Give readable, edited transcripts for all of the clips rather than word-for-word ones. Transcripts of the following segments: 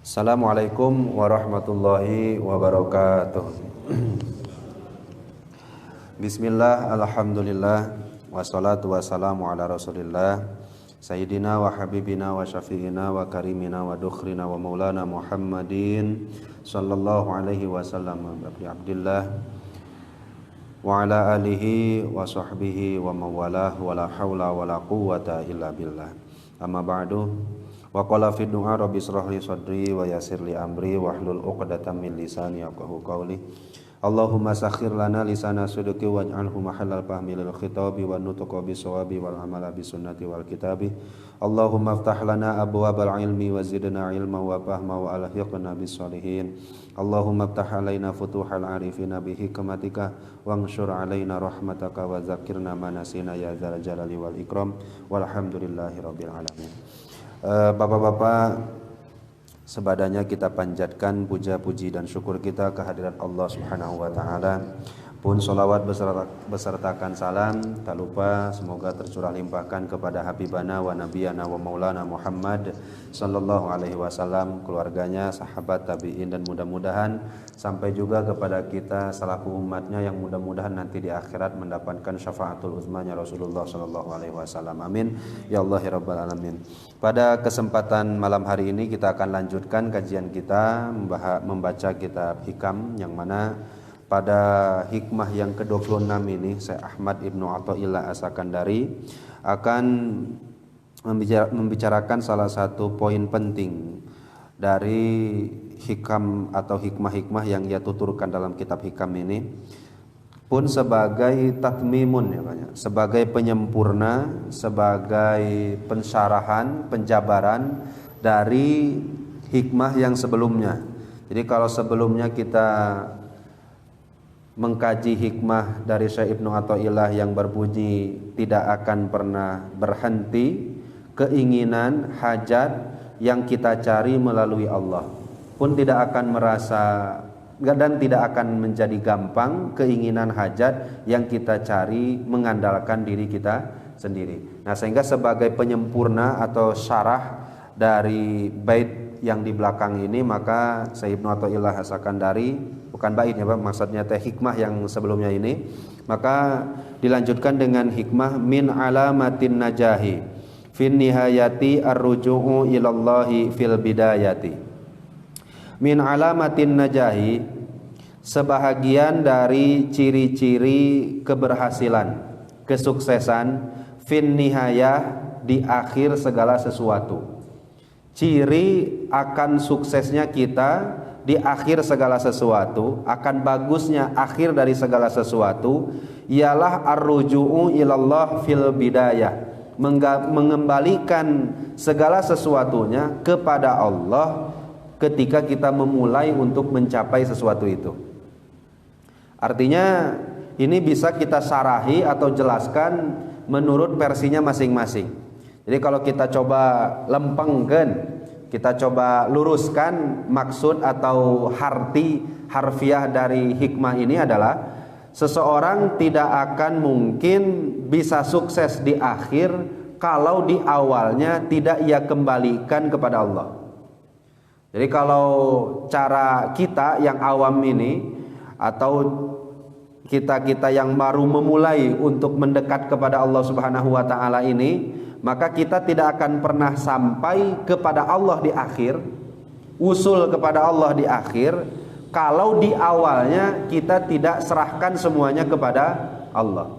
Assalamualaikum warahmatullahi wabarakatuh. Bismillah, alhamdulillah, wassalatu wassalamu ala rasulillah Sayyidina wa habibina wa syafi'ina wa karimina wa dukhrina wa maulana Muhammadin sallallahu alaihi wasallam abdillah wa ala alihi wa sahbihi wa mawalah wa la hawla wa la quwwata illa billah. Amma ba'du. Wa qala fi du'a rabbi israh li sadri wa yassir li amri wahlul 'uqdatam min lisani yafqahu qawli. Allahumma sakhkhir lana lisana sidqi waj'alhu mahallal fahmi lil khitabi wan nutqa bis shawabi wal amala bis sunnati wal kitabi. Allahumma iftah lana abwabal ilmi wa zidna ilma wa fahma wa alhiqna bis sholihin. Allahumma iftah alaina futuhal arifina bi hikmatika wanshur alaina rahmataka wa zakirna manasina ya dzal jalali wal ikram walhamdulillahi rabbil alamin. Bapak-bapak, sebadanya kita panjatkan puja puji dan syukur kita kehadirat Allah Subhanahu wa taala. Pun sholawat besertakan salam tak lupa semoga tercurah limpahkan kepada habibana wa nabiyana wa maulana Muhammad sallallahu alaihi wasallam, keluarganya, sahabat, tabi'in, dan mudah-mudahan sampai juga kepada kita selaku umatnya yang mudah-mudahan nanti di akhirat mendapatkan syafaatul uzmanya Rasulullah sallallahu alaihi wasallam. Amin ya Allah ya rabbal alamin. Pada kesempatan malam hari ini kita akan lanjutkan kajian kita membaca kitab Hikam, yang mana pada hikmah yang ke-26 ini Syekh Ahmad Ibnu Athaillah As-Sakandari akan membicarakan salah satu poin penting dari hikam atau hikmah-hikmah yang ia tuturkan dalam kitab Hikam ini, pun sebagai tatmimun, ya banyak, sebagai penyempurna, sebagai pensyarahan, penjabaran dari hikmah yang sebelumnya. Jadi kalau sebelumnya kita mengkaji hikmah dari Syekh Ibnu Athaillah yang berbunyi tidak akan pernah berhenti, keinginan, hajat yang kita cari melalui Allah pun tidak akan merasa dan tidak akan menjadi gampang, keinginan, hajat yang kita cari mengandalkan diri kita sendiri. Nah, sehingga sebagai penyempurna atau syarah dari bait yang di belakang ini, maka Syekh Ibnu Athaillah As-Sakandari, bukan bait ya Pak, maksudnya teh hikmah yang sebelumnya ini, maka dilanjutkan dengan hikmah min alamatin najahi fin nihayati ar-ruju'u ilallahi fil bidayati. Min alamatin najahi, sebahagian dari ciri-ciri keberhasilan, kesuksesan, fin nihayah, di akhir segala sesuatu. Ciri akan suksesnya kita di akhir segala sesuatu, akan bagusnya akhir dari segala sesuatu, ialah ar-ruju'u ilallah fil bidayah, mengembalikan segala sesuatunya kepada Allah ketika kita memulai untuk mencapai sesuatu itu. Artinya ini bisa kita syarahi atau jelaskan menurut versinya masing-masing. Jadi kalau kita coba lempengkan, kita coba luruskan maksud atau harfiah dari hikmah ini adalah seseorang tidak akan mungkin bisa sukses di akhir kalau di awalnya tidak ia kembalikan kepada Allah. Jadi kalau cara kita yang awam ini atau kita yang baru memulai untuk mendekat kepada Allah Subhanahu wa taala ini, maka kita tidak akan pernah sampai kepada Allah di akhir, usul kepada Allah di akhir, kalau di awalnya kita tidak serahkan semuanya kepada Allah.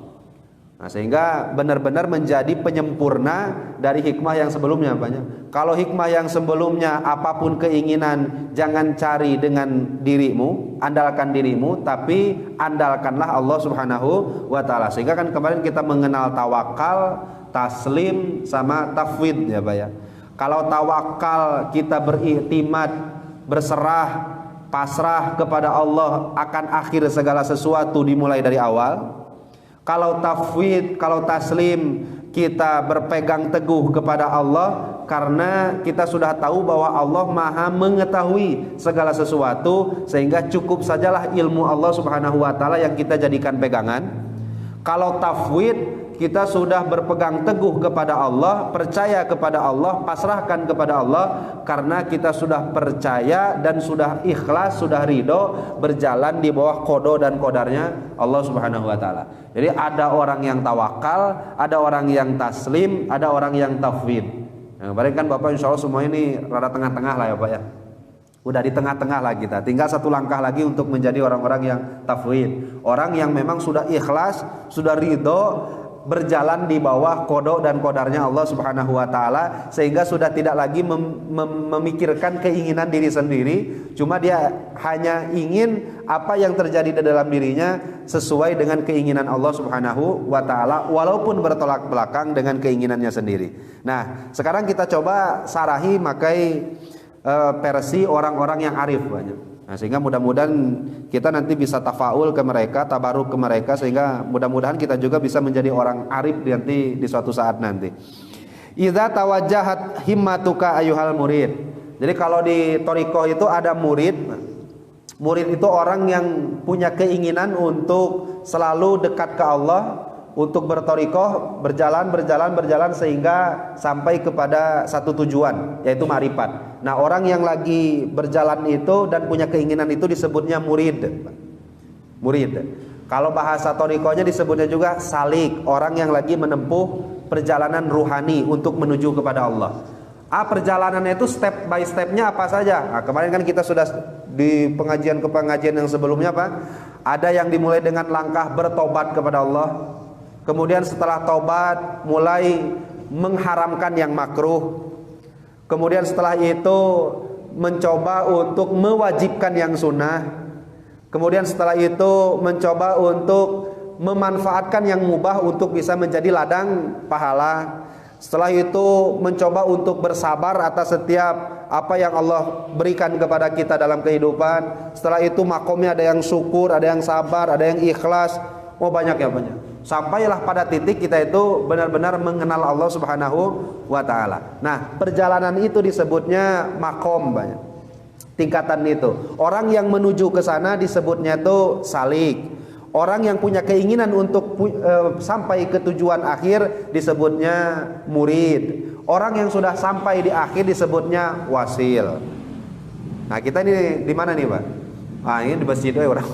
Nah, sehingga benar-benar menjadi penyempurna dari hikmah yang sebelumnya banyak. Kalau hikmah yang sebelumnya apapun keinginan jangan cari dengan dirimu, andalkan dirimu, tapi andalkanlah Allah Subhanahu wa taala. Sehingga kan kemarin kita mengenal tawakal, taslim sama tafwid ya Pak ya. Kalau tawakal kita beriktimad, berserah, pasrah kepada Allah akan akhir segala sesuatu dimulai dari awal. Kalau tafwid, kalau taslim, kita berpegang teguh kepada Allah karena kita sudah tahu bahwa Allah Maha mengetahui segala sesuatu, sehingga cukup sajalah ilmu Allah Subhanahu wa taala yang kita jadikan pegangan. Kalau tafwid, kita sudah berpegang teguh kepada Allah, percaya kepada Allah, pasrahkan kepada Allah, karena kita sudah percaya dan sudah ikhlas, sudah ridho berjalan di bawah qada dan qadarnya Allah Subhanahu wa taala. Jadi ada orang yang tawakal, ada orang yang taslim, ada orang yang tafwid. Nah, kemarin kan Bapak insya Allah semua ini rada tengah-tengah lah ya Pak ya. Udah di tengah-tengah lah kita. Tinggal satu langkah lagi untuk menjadi orang-orang yang tafwid. Orang yang memang sudah ikhlas, sudah ridho berjalan di bawah qada dan qadarnya Allah Subhanahu wa taala, sehingga sudah tidak lagi memikirkan keinginan diri sendiri, cuma dia hanya ingin apa yang terjadi di dalam dirinya sesuai dengan keinginan Allah Subhanahu wa taala, walaupun bertolak belakang dengan keinginannya sendiri. Nah, sekarang kita coba sarahi makai versi orang-orang yang arif banyak. Nah, sehingga mudah-mudahan kita nanti bisa tafaul ke mereka, tabaruk ke mereka, sehingga mudah-mudahan kita juga bisa menjadi orang arif nanti di suatu saat nanti. Idza tawajjahat himmatuka ayyuhal murid. Jadi kalau di thariqah itu ada murid. Murid itu orang yang punya keinginan untuk selalu dekat ke Allah, untuk berthariqah, berjalan sehingga sampai kepada satu tujuan, yaitu ma'rifat. Nah, orang yang lagi berjalan itu dan punya keinginan itu disebutnya murid. Murid. Kalau bahasa thariqahnya disebutnya juga salik, orang yang lagi menempuh perjalanan ruhani untuk menuju kepada Allah. Perjalanannya itu step by stepnya apa saja? Nah, kemarin kan kita sudah di pengajian yang sebelumnya Pak, ada yang dimulai dengan langkah bertobat kepada Allah. Kemudian setelah taubat mulai mengharamkan yang makruh. Kemudian setelah itu mencoba untuk mewajibkan yang sunnah. Kemudian setelah itu mencoba untuk memanfaatkan yang mubah untuk bisa menjadi ladang pahala. Setelah itu mencoba untuk bersabar atas setiap apa yang Allah berikan kepada kita dalam kehidupan. Setelah itu makomnya ada yang syukur, ada yang sabar, ada yang ikhlas. Oh, banyak ya banyak. Sampailah pada titik kita itu benar-benar mengenal Allah Subhanahu wa taala. Nah, perjalanan itu disebutnya makom banyak. Tingkatan itu. Orang yang menuju ke sana disebutnya itu salik. Orang yang punya keinginan untuk sampai ke tujuan akhir disebutnya murid. Orang yang sudah sampai di akhir disebutnya wasil. Nah, kita ini di mana nih, Pak? Ini di masjid orang.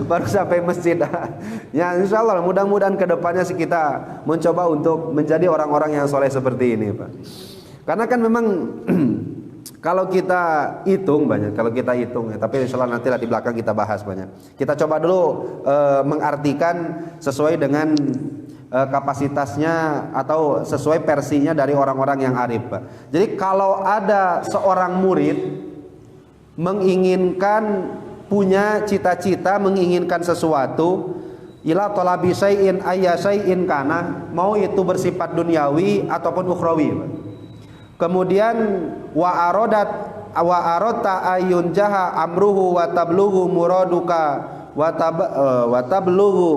baru sampai masjid. Ya, insya Allah mudah-mudahan kedepannya sih kita mencoba untuk menjadi orang-orang yang soleh seperti ini, Pak. Karena kan memang kalau kita hitung banyak, ya, tapi insya Allah nanti di belakang kita bahas banyak. Kita coba dulu mengartikan sesuai dengan kapasitasnya atau sesuai versinya dari orang-orang yang arif, Pak. Jadi kalau ada seorang murid menginginkan, punya cita-cita, menginginkan sesuatu, ila talabi syai'in ayya syai'in kana, mau itu bersifat duniawi ataupun ukhrawi. Kemudian wa aradta ayun jaha amruhu wa tablughu muraduka wa tablughu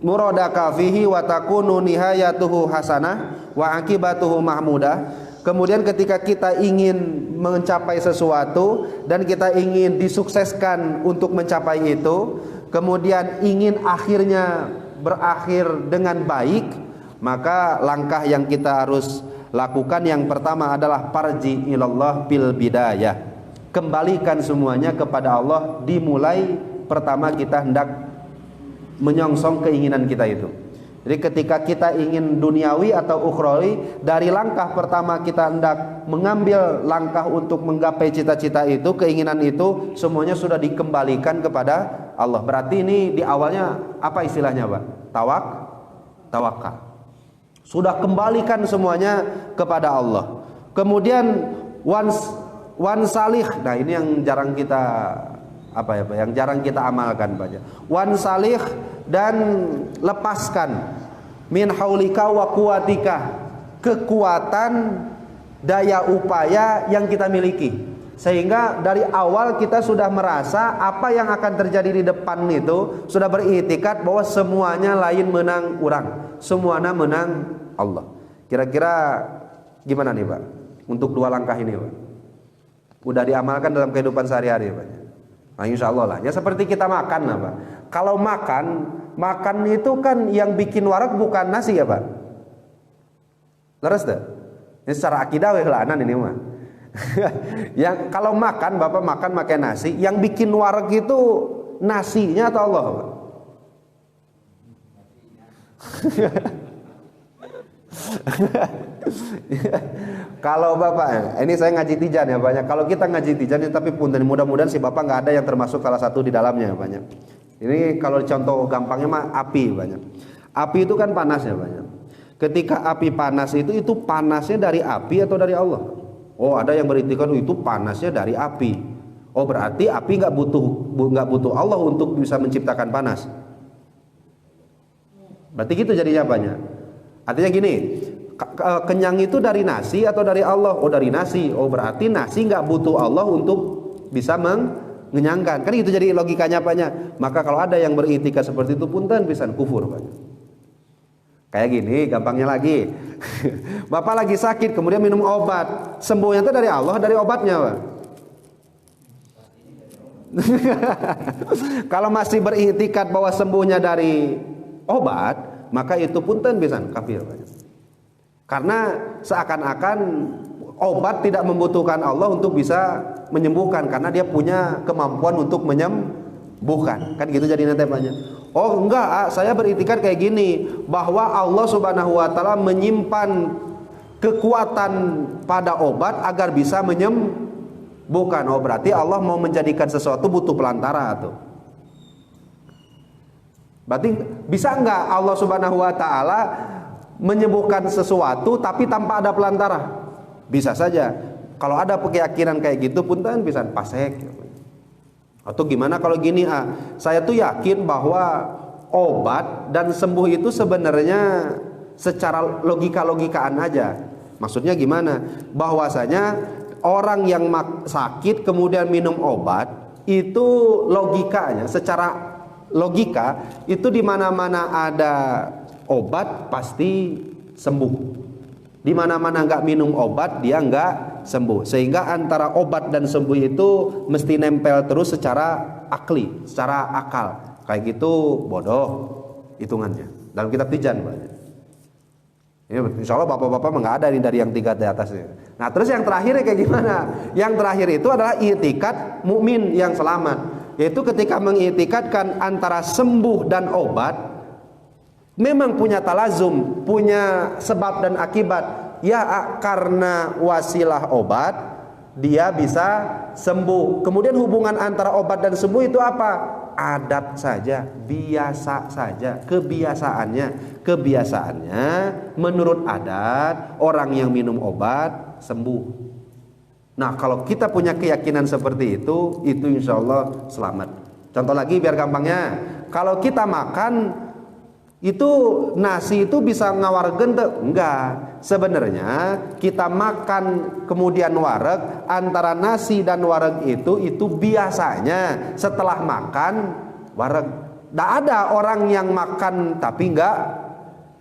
muradaka fihi wa takunu nihayatuhu hasanah wa akibatuhu mahmudah. Kemudian ketika kita ingin mencapai sesuatu dan kita ingin disukseskan untuk mencapai itu, kemudian ingin akhirnya berakhir dengan baik, maka langkah yang kita harus lakukan yang pertama adalah farji ilallah bil bidayah. Kembalikan semuanya kepada Allah, dimulai pertama kita hendak menyongsong keinginan kita itu. Jadi ketika kita ingin duniawi atau ukhrawi, dari langkah pertama kita hendak mengambil langkah untuk menggapai cita-cita itu, keinginan itu, semuanya sudah dikembalikan kepada Allah. Berarti ini di awalnya apa istilahnya, Pak? Tawakal. Sudah kembalikan semuanya kepada Allah. Kemudian wan salih. Nah, ini yang jarang kita yang jarang kita amalkan, Pak. Wan salih, dan lepaskan min haulika wa quwatika, kekuatan daya upaya yang kita miliki, sehingga dari awal kita sudah merasa apa yang akan terjadi di depan itu sudah beriktikad bahwa semuanya lain menang urang, semuanya menang Allah. Kira-kira gimana nih, Pak, untuk dua langkah ini, Pak? Udah diamalkan dalam kehidupan sehari-hari, Pak? Nah, insya Allah lah. Ya seperti kita makan lah, Pak. Kalau makan makan itu kan yang bikin warak bukan nasi ya Pak? Leres tuh? Ini secara akidah wehelanan ini mah. Yang kalau makan, Bapak makan pakai nasi, yang bikin warak itu nasinya atau Allah Pak? Kalau Bapak, ini saya ngaji tijan ya banyak. Kalau kita ngaji tijan, tapi punten mudah-mudahan si Bapak nggak ada yang termasuk salah satu di dalamnya banyak. Ini kalau contoh gampangnya mah api banyak. Api itu kan panas ya banyak. Ketika api panas itu panasnya dari api atau dari Allah? Oh ada yang beritikan itu panasnya dari api. Oh berarti api nggak butuh Allah untuk bisa menciptakan panas. Berarti gitu jadinya banyak. Artinya gini, kenyang itu dari nasi atau dari Allah? Oh dari nasi. Oh berarti nasi nggak butuh Allah untuk bisa mengenyangkan. Kan itu jadi logikanya banyak. Maka kalau ada yang beritikad seperti itu punten pisan kufur banyak. Kayak gini, gampangnya lagi. Bapak lagi sakit, kemudian minum obat. Sembuhnya itu dari Allah, dari obatnya Pak. Kalau masih beriktikad bahwa sembuhnya dari obat, maka itu punten pisan kafir Pak. Karena seakan-akan obat tidak membutuhkan Allah untuk bisa menyembuhkan, karena dia punya kemampuan untuk menyembuhkan. Kan gitu jadi nanti banyak. Oh enggak, saya beriktikad kayak gini, bahwa Allah Subhanahu wa taala menyimpan kekuatan pada obat agar bisa menyembuhkan. Oh berarti Allah mau menjadikan sesuatu butuh pelantara tuh. Berarti bisa enggak Allah Subhanahu wa taala menyembuhkan sesuatu tapi tanpa ada pelantara? Bisa saja. Kalau ada keyakinan kayak gitu punten bisa pasek. Atau gimana kalau gini saya tuh yakin bahwa obat dan sembuh itu sebenarnya secara logika-logikaan aja. Maksudnya gimana? Bahwasanya orang yang sakit kemudian minum obat itu logikanya, secara logika itu di mana-mana ada obat pasti sembuh. Di mana-mana nggak minum obat dia nggak sembuh. Sehingga antara obat dan sembuh itu mesti nempel terus secara akli, secara akal. Kayak gitu bodoh hitungannya. Dalam kitab tijan banyak. Ya, insya Allah bapak-bapak nggak ada nih dari yang tiga di atasnya. Nah terus yang terakhir kayak gimana? Yang terakhir itu adalah i'tikad mukmin yang selamat. Yaitu ketika mengiktikadkan antara sembuh dan obat memang punya talazum, punya sebab dan akibat. Ya karena wasilah obat dia bisa sembuh. Kemudian hubungan antara obat dan sembuh itu apa? Adat saja, biasa saja, kebiasaannya menurut adat orang yang minum obat sembuh. Nah kalau kita punya keyakinan seperti itu insya Allah selamat. Contoh lagi biar gampangnya, kalau kita makan itu nasi itu bisa ngawar gente? Enggak. Sebenarnya kita makan kemudian wareg, antara nasi dan wareg itu biasanya setelah makan wareg. Tidak ada orang yang makan tapi enggak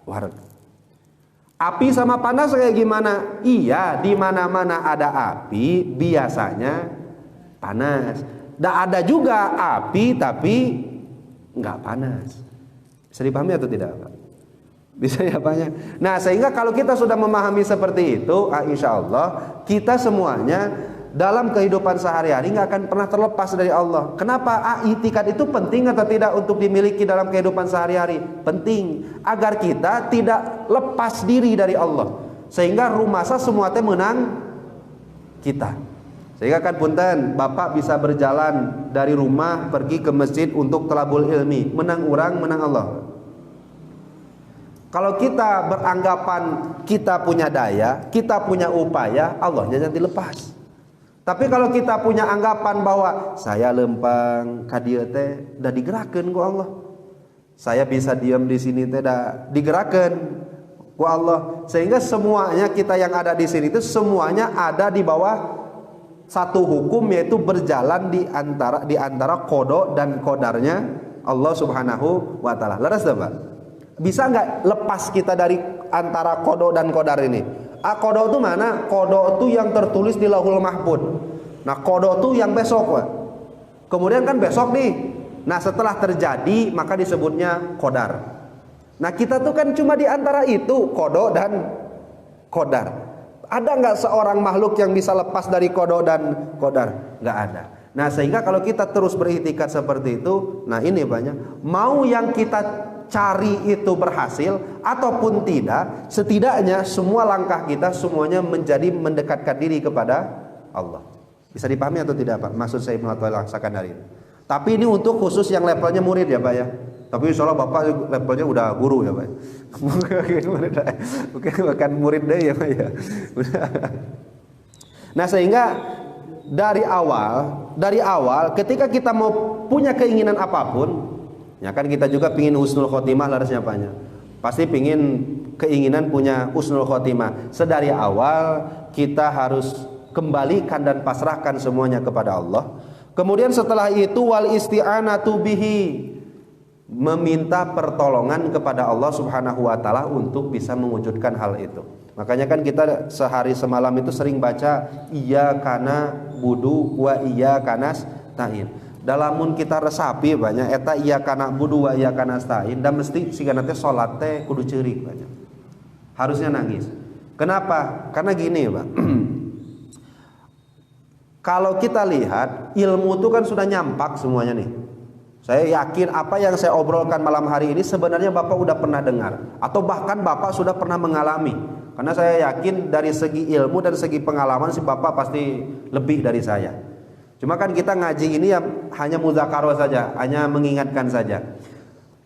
wareg. Api sama panas kayak gimana? Iya, di mana-mana ada api biasanya panas. Tidak ada juga api tapi enggak panas. Bisa dipahami atau tidak Pak? Bisa ya Pak ya? Nah sehingga kalau kita sudah memahami seperti itu insya Allah kita semuanya dalam kehidupan sehari-hari gak akan pernah terlepas dari Allah. Kenapa? I'tikad itu penting atau tidak untuk dimiliki dalam kehidupan sehari-hari? Penting agar kita tidak lepas diri dari Allah, sehingga rumasa semua teh menang kita. Sehingga kan punten Bapak bisa berjalan dari rumah pergi ke masjid untuk thalabul ilmi, menang orang menang Allah. Kalau kita beranggapan kita punya daya, kita punya upaya, Allahnya nanti lepas. Tapi kalau kita punya anggapan bahwa saya lempang ka dieu teh da digerakkeun ku Allah. Saya bisa diam di sini teh da digerakkeun ku Allah. Sehingga semuanya kita yang ada di sini itu semuanya ada di bawah satu hukum, yaitu berjalan di antara qada dan qadarnya Allah Subhanahu wa taala. Leres tak Pak? Bisa enggak lepas kita dari antara qada dan qadar ini? Qada itu mana? Qada itu yang tertulis di Lauhul Mahfuz. Nah, qada itu yang besok Pak. Kemudian kan besok nih Nah setelah terjadi maka disebutnya qadar. Nah kita tuh kan cuma di antara itu qada dan qadar. Ada nggak seorang makhluk yang bisa lepas dari qada dan qadar? Nggak ada. Nah sehingga kalau kita terus beriktikad seperti itu, nah ini banyak. Mau yang kita cari itu berhasil ataupun tidak, setidaknya semua langkah kita semuanya menjadi mendekatkan diri kepada Allah. Bisa dipahami atau tidak Pak? Maksud saya Ibnu Athaillah Sakandari. Tapi ini untuk khusus yang levelnya murid ya Pak ya. Tapi insyaallah Bapak levelnya udah guru ya Pak. Bukan murid deh ya Pak ya. Nah sehingga dari awal ketika kita mau punya keinginan apapun, ya kan kita juga pingin husnul khotimah larasnya Paknya. Pasti pingin keinginan punya husnul khotimah. Sedari awal kita harus kembalikan dan pasrahkan semuanya kepada Allah. Kemudian setelah itu wal isti'anatu bihi, meminta pertolongan kepada Allah Subhanahu wa taala untuk bisa mewujudkan hal itu. Makanya kan kita sehari semalam itu sering baca iyyaka budu wa iyyaka nasta'in. Dalamun kita resapi banyak eta iyyaka na'budu wa iyyaka nasta'in dan mesti sigana teh salat teh kudu ceurik banyak. Harusnya nangis. Kenapa? Karena gini, Pak. Kalau kita lihat ilmu itu kan sudah nyampak semuanya nih. Saya yakin apa yang saya obrolkan malam hari ini sebenarnya Bapak udah pernah dengar atau bahkan Bapak sudah pernah mengalami. Karena saya yakin dari segi ilmu dan segi pengalaman si Bapak pasti lebih dari saya. Cuma kan kita ngaji ini ya hanya mudzakarah saja, hanya mengingatkan saja.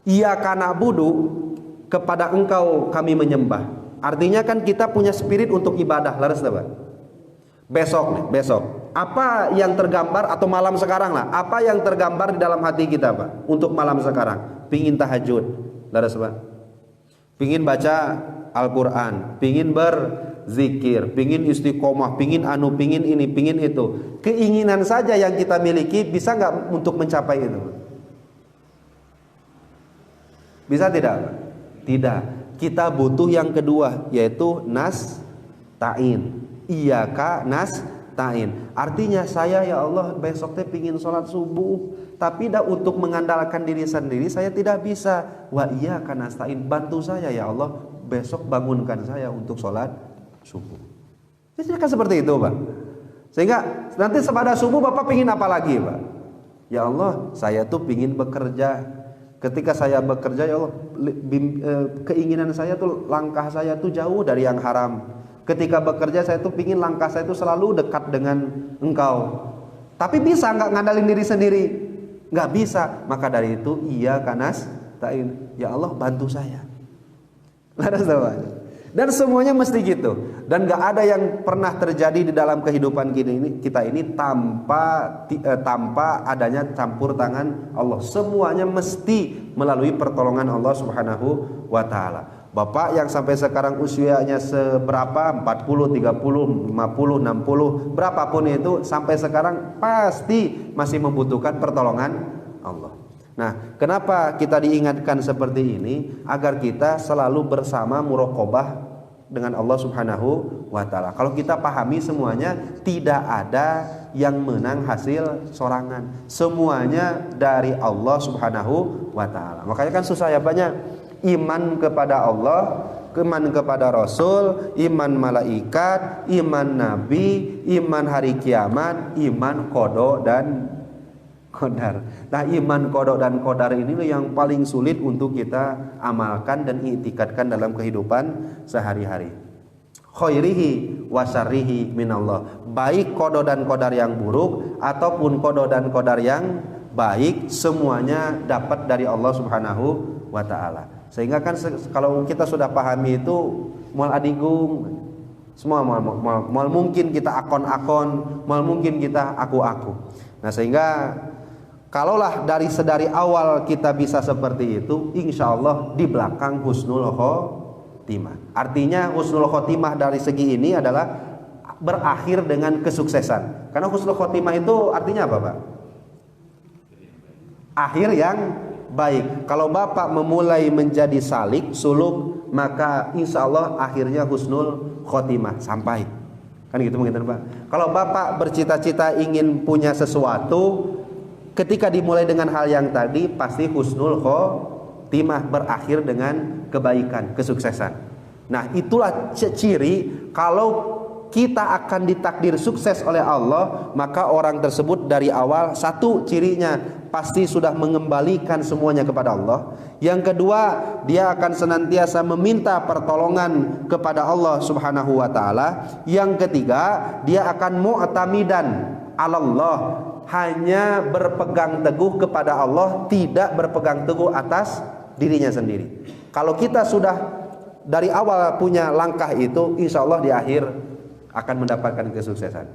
Iyyaka na'budu, kepada Engkau kami menyembah. Artinya kan kita punya spirit untuk ibadah, laras Pak. Besok. Apa yang tergambar atau malam sekarang lah? Apa yang tergambar di dalam hati kita, Pak? Untuk malam sekarang, pingin tahajud, laras Pak. Pingin baca Al-Quran, pingin berzikir, pingin istiqomah, pingin ini, pingin itu. Keinginan saja yang kita miliki bisa nggak untuk mencapai itu? Bisa tidak? Tidak. Kita butuh yang kedua, yaitu nasta'in. Iyyaka nasta'in. Artinya saya ya Allah besok teh pingin sholat subuh, tapi dah untuk mengandalkan diri sendiri saya tidak bisa. Wa iyyaka nasta'in, bantu saya ya Allah, besok bangunkan saya untuk sholat subuh. Jadi kan seperti itu Pak. Sehingga nanti pada subuh Bapak pingin apa lagi Pak? Ya Allah saya tuh pingin bekerja. Ketika saya bekerja ya Allah, keinginan saya tuh langkah saya tuh jauh dari yang haram. Ketika bekerja saya tuh pingin langkah saya tuh selalu dekat dengan Engkau. Tapi bisa nggak ngandalin diri sendiri? Nggak bisa. Maka dari itu iyyaka nasta'in, ya Allah bantu saya. Dan semuanya mesti gitu. Dan nggak ada yang pernah terjadi di dalam kehidupan kita ini tanpa adanya campur tangan Allah. Semuanya mesti melalui pertolongan Allah Subhanahu wa taala. Bapak yang sampai sekarang usianya seberapa, 40, 30, 50, 60, berapapun itu, sampai sekarang pasti masih membutuhkan pertolongan Allah. Nah, kenapa kita diingatkan seperti ini? Agar kita selalu bersama muraqabah dengan Allah Subhanahu wa taala. Kalau kita pahami semuanya, tidak ada yang menang hasil sorangan. Semuanya dari Allah Subhanahu wa taala. Makanya kan susah ya banyak iman kepada Allah, iman kepada Rasul, iman malaikat, iman nabi, iman hari kiamat, iman qada dan qadar. Nah, iman qada dan qadar ini yang paling sulit untuk kita amalkan dan i'tikadkan dalam kehidupan sehari-hari. Khairihi wa syarrihi minallah. Baik qada dan qadar yang buruk ataupun qada dan qadar yang baik, semuanya dapat dari Allah Subhanahu wa taala. Sehingga kan kalau kita sudah pahami itu moal adigung, semua mal mungkin kita akon-akon, mal mungkin kita aku-aku. Nah sehingga kalaulah sedari awal kita bisa seperti itu, insya Allah di belakang husnul khotimah. Artinya husnul khotimah dari segi ini adalah berakhir dengan kesuksesan. Karena husnul khotimah itu artinya apa Pak? Akhir yang baik. Kalau Bapak memulai menjadi salik, suluk, maka insya Allah akhirnya husnul khotimah, sampai. Kan gitu mungkin Pak. Kalau Bapak bercita-cita ingin punya sesuatu, ketika dimulai dengan hal yang tadi pasti husnul khotimah, berakhir dengan kebaikan, kesuksesan. Nah, itulah ciri kalau kita akan ditakdir sukses oleh Allah, maka orang tersebut dari awal, satu cirinya pasti sudah mengembalikan semuanya kepada Allah. Yang kedua, dia akan senantiasa meminta pertolongan kepada Allah Subhanahu wa taala. Yang ketiga, dia akan mu'tamidan 'alallah, hanya berpegang teguh kepada Allah, tidak berpegang teguh atas dirinya sendiri. Kalau kita sudah dari awal punya langkah itu, insya Allah di akhir akan mendapatkan kesuksesan.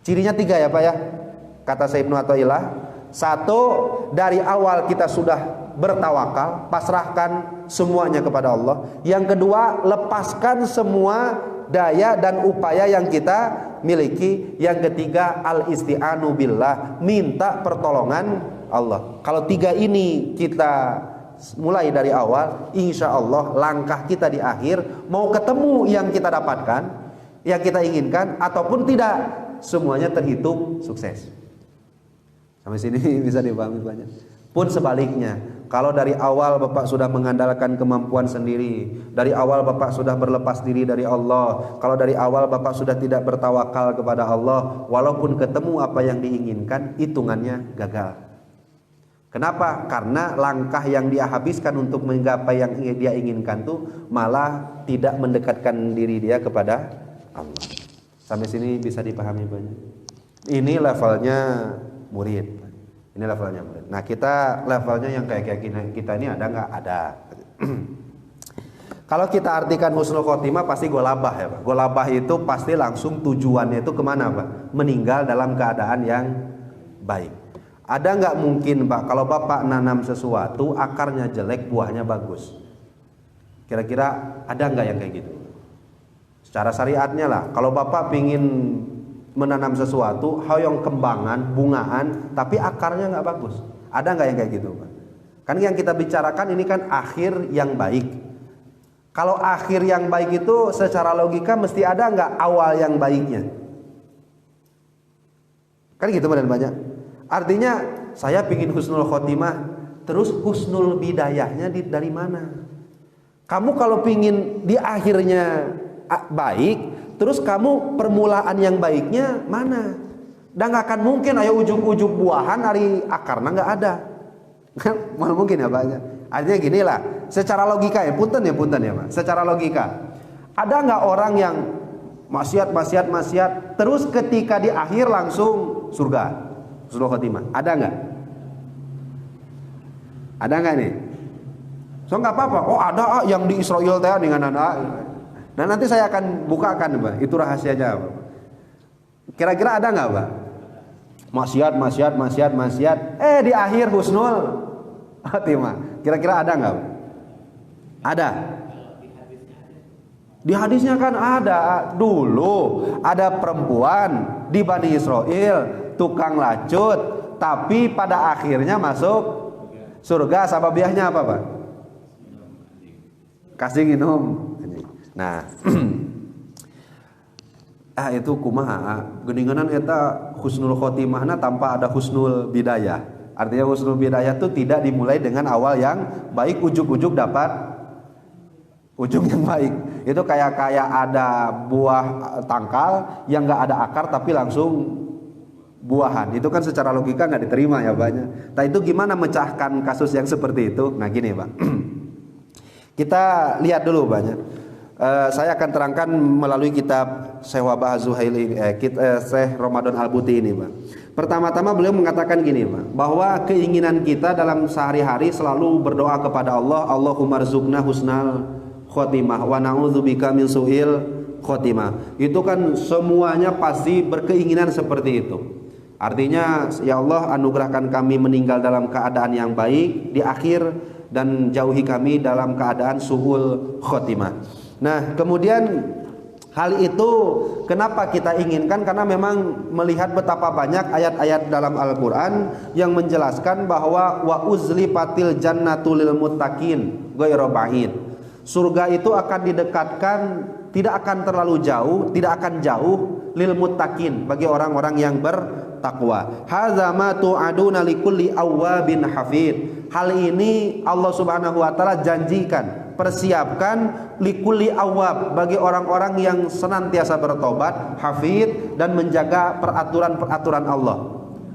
Cirinya 3 ya Pak ya, kata Syekh Ibnu Athaillah. Satu, dari awal kita sudah bertawakal, pasrahkan semuanya kepada Allah. Yang kedua, lepaskan semua daya dan upaya yang kita miliki. Yang ketiga, al-isti'anu billah, minta pertolongan Allah. Kalau 3 ini kita mulai dari awal, insya Allah langkah kita di akhir, mau ketemu yang kita dapatkan, yang kita inginkan ataupun tidak, semuanya terhitung sukses. Sampai sini bisa dipahami banyak. Pun sebaliknya, kalau dari awal Bapak sudah mengandalkan kemampuan sendiri, dari awal Bapak sudah berlepas diri dari Allah, kalau dari awal Bapak sudah tidak bertawakal kepada Allah, walaupun ketemu apa yang diinginkan, hitungannya gagal. Kenapa? Karena langkah yang dia habiskan untuk menggapai yang dia inginkan tuh malah tidak mendekatkan diri dia kepada Allah. Sampai sini bisa dipahami banyak. Ini levelnya murid. Ini levelnya murid. Nah, kita levelnya yang kayak kita ini ada nggak? Ada. Kalau kita artikan husnul khotimah pasti golabah ya Pak. Golabah itu pasti langsung tujuannya itu kemana Pak? Meninggal dalam keadaan yang baik. Ada nggak mungkin Pak kalau Bapak nanam sesuatu akarnya jelek buahnya bagus? Kira-kira ada nggak yang kayak gitu? Secara syariatnya lah, kalau Bapak pingin menanam sesuatu, hoyong kembangan, bungaan, tapi akarnya nggak bagus, ada nggak yang kayak gitu Pak? Kan yang kita bicarakan ini kan akhir yang baik. Kalau akhir yang baik itu secara logika mesti ada nggak awal yang baiknya? Kan gitu dan banyak. Artinya saya pingin husnul khotimah, terus husnul bidayahnya dari mana? Kamu kalau pingin di akhirnya baik, terus kamu permulaan yang baiknya mana? Dan gak akan mungkin ayo ujuk-ujuk buahan dari akarnya nggak ada, kan? Mana mungkin ya banyak. Artinya gini lah, secara logika ya, punten ya Pak. Secara logika, ada nggak orang yang maksiat, terus ketika di akhir langsung surga, husnul khotimah? Ada nggak? Ada nggak nih? So nggak apa-apa. Oh ada yang di Israel teh dengan anak. Nah nanti saya akan bukakan Pak, itu rahasianya Pak. Kira-kira ada nggak Pak? Maksiat. Di akhir husnul khotimah. Kira-kira ada nggak Pak? Ada. Di hadisnya kan ada. Dulu ada perempuan di Bani Israel, tukang lacut, tapi pada akhirnya masuk surga. Sababiahnya apa Pak? Kasih minum. Nah, itu kumaha geninganan eta husnul khotimahna tanpa ada husnul bidayah. Artinya husnul bidayah itu tidak dimulai dengan awal yang baik, ujuk-ujuk dapat ujung yang baik. Itu kayak ada buah tangkal yang nggak ada akar tapi langsung buahan. Itu kan secara logika nggak diterima ya banyak. Nah itu gimana mecahkan kasus yang seperti itu? Nah gini Pak, kita lihat dulu banyak. Saya akan terangkan melalui kitab Syekh Wabah Az-Zuhaili, Syekh Ramadan Al-Buti ini Pak. Pertama-tama beliau mengatakan gini Pak, bahwa keinginan kita dalam sehari-hari selalu berdoa kepada Allah, Allahumma rzuqna husnal khotimah wa na'udzubika min su'il khotimah. Itu kan semuanya pasti berkeinginan seperti itu. Artinya ya Allah anugerahkan kami meninggal dalam keadaan yang baik di akhir, dan jauhi kami dalam keadaan su'ul khotimah. Nah kemudian hal itu kenapa kita inginkan? Karena memang melihat betapa banyak ayat-ayat dalam Al-Quran yang menjelaskan bahwa wa uzlifatil jannatu lil muttaqin ghairu ba'id. Surga itu akan didekatkan, tidak akan terlalu jauh, tidak akan jauh lil muttaqin, bagi orang-orang yang bertakwa. taqwa. Hadza ma tu'aduna likulli awwabin hafid. Hal ini Allah Subhanahu wa taala janjikan, persiapkan likulli awwab, bagi orang-orang yang senantiasa bertobat, hafid, dan menjaga peraturan-peraturan Allah.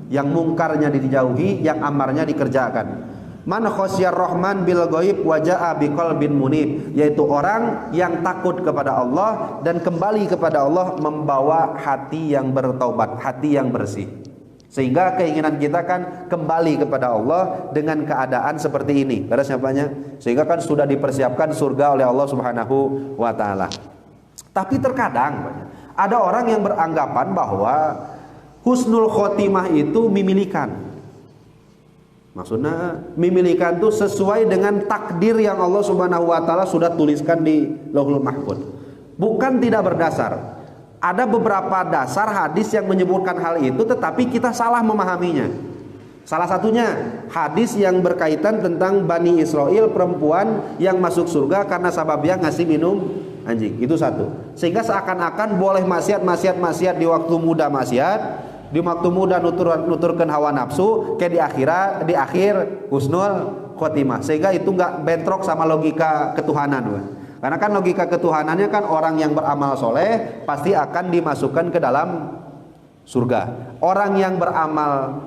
Yang mungkarnya dijauhi, yang amarnya dikerjakan. Man khosyar rahman bil ghaib wa jaa biqalbin munib, yaitu orang yang takut kepada Allah dan kembali kepada Allah membawa hati yang bertaubat, hati yang bersih. Sehingga keinginan kita kan kembali kepada Allah dengan keadaan seperti ini. Beres siapanya? Sehingga kan sudah dipersiapkan surga oleh Allah Subhanahu wa taala. Tapi terkadang ada orang yang beranggapan bahwa husnul khotimah itu mimilikan. Maksudnya mimilikan itu sesuai dengan takdir yang Allah Subhanahu wa taala sudah tuliskan di Lauhul Mahfuz. Bukan tidak berdasar. Ada beberapa dasar hadis yang menyebutkan hal itu, tetapi kita salah memahaminya. Salah satunya hadis yang berkaitan tentang Bani Israel, perempuan yang masuk surga karena sababnya ngasih minum anjing. Itu satu. Sehingga seakan-akan boleh maksiat di waktu muda maksiat, di waktu muda nuturkan hawa nafsu, kayak di akhir husnul khotimah. Sehingga itu nggak bentrok sama logika ketuhanan. Karena kan logika ketuhanannya kan orang yang beramal soleh pasti akan dimasukkan ke dalam surga. Orang yang beramal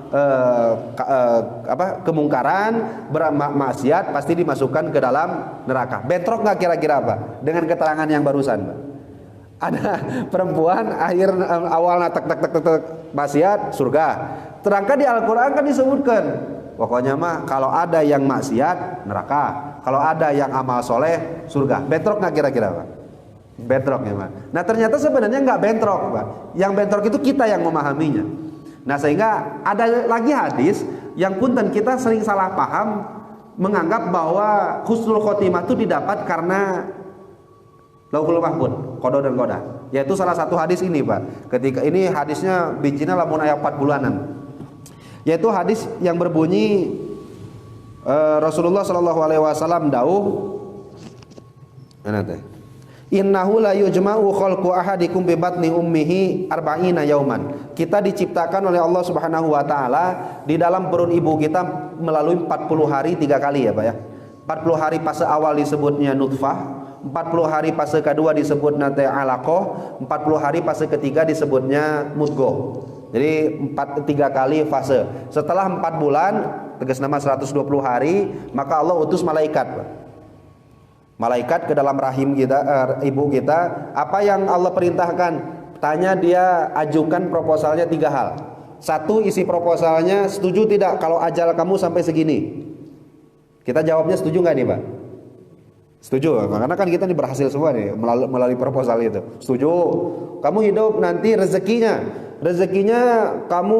kemungkaran, bermaksiat pasti dimasukkan ke dalam neraka. Bentrok nggak kira-kira apa dengan keterangan yang barusan, Pak? Ada perempuan akhir awalnya tek maksiat surga. Terangkan di Al-Qur'an kan disebutkan, pokoknya mah kalau ada yang maksiat neraka, kalau ada yang amal soleh surga. Bentrok nggak kira-kira, Pak? Bentrok ya, Pak. Nah ternyata sebenarnya nggak bentrok, Pak. Yang bentrok itu kita yang memahaminya. Nah sehingga ada lagi hadis yang punten kita sering salah paham, menganggap bahwa husnul khotimah itu didapat karena Lauhul Mahfuz, qada dan qada. Yaitu salah satu hadis ini, Pak. Ketika ini hadisnya bijinya lamun aya 4 bulanan. Yaitu hadis yang berbunyi Rasulullah sallallahu alaihi wasallam dawuh, innahu la yujma'u khalqu ahadikum bi batni ummihi arba'ina yauman. Kita diciptakan oleh Allah Subhanahu wa taala di dalam perut ibu kita melalui 40 hari 3 kali ya, Pak ya. 40 hari fase awal disebutnya nutfah, 40 hari fase kedua disebut nate alaqah, 40 hari fase ketiga disebutnya mudghah. Jadi 3 kali fase. Setelah 4 bulan, tegas nama 120 hari, maka Allah utus malaikat, Pak. Malaikat ke dalam rahim kita, ibu kita. Apa yang Allah perintahkan? Tanya dia, ajukan proposalnya 3 hal. 1, isi proposalnya setuju tidak kalau ajal kamu sampai segini. Kita jawabnya setuju nggak nih, Pak? Setuju, karena kan kita ini berhasil semua nih melalui proposal itu. Setuju. Kamu hidup nanti rezekinya kamu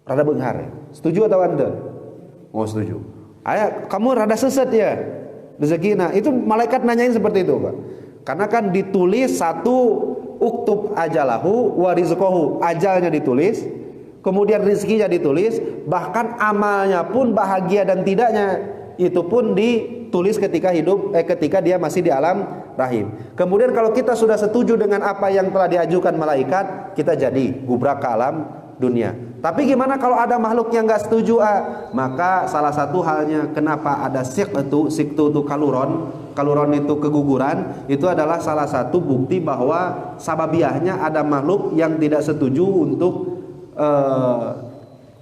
rada benghar. Setuju atau anda? Oh setuju. Ayah, kamu rada sesat ya rezekina. Itu malaikat nanyain seperti itu, Pak. Karena kan ditulis 1 uktub ajalahu wa rizqahu, ajalnya ditulis, kemudian rezekinya ditulis, bahkan amalnya pun bahagia dan tidaknya itu pun ditulis ketika ketika dia masih di alam rahim. Kemudian kalau kita sudah setuju dengan apa yang telah diajukan malaikat, kita jadi gubrak ke alam dunia. Tapi gimana kalau ada makhluk yang nggak setuju? Maka salah satu halnya kenapa ada siktu itu kaluron itu keguguran, itu adalah salah satu bukti bahwa sababiahnya ada makhluk yang tidak setuju untuk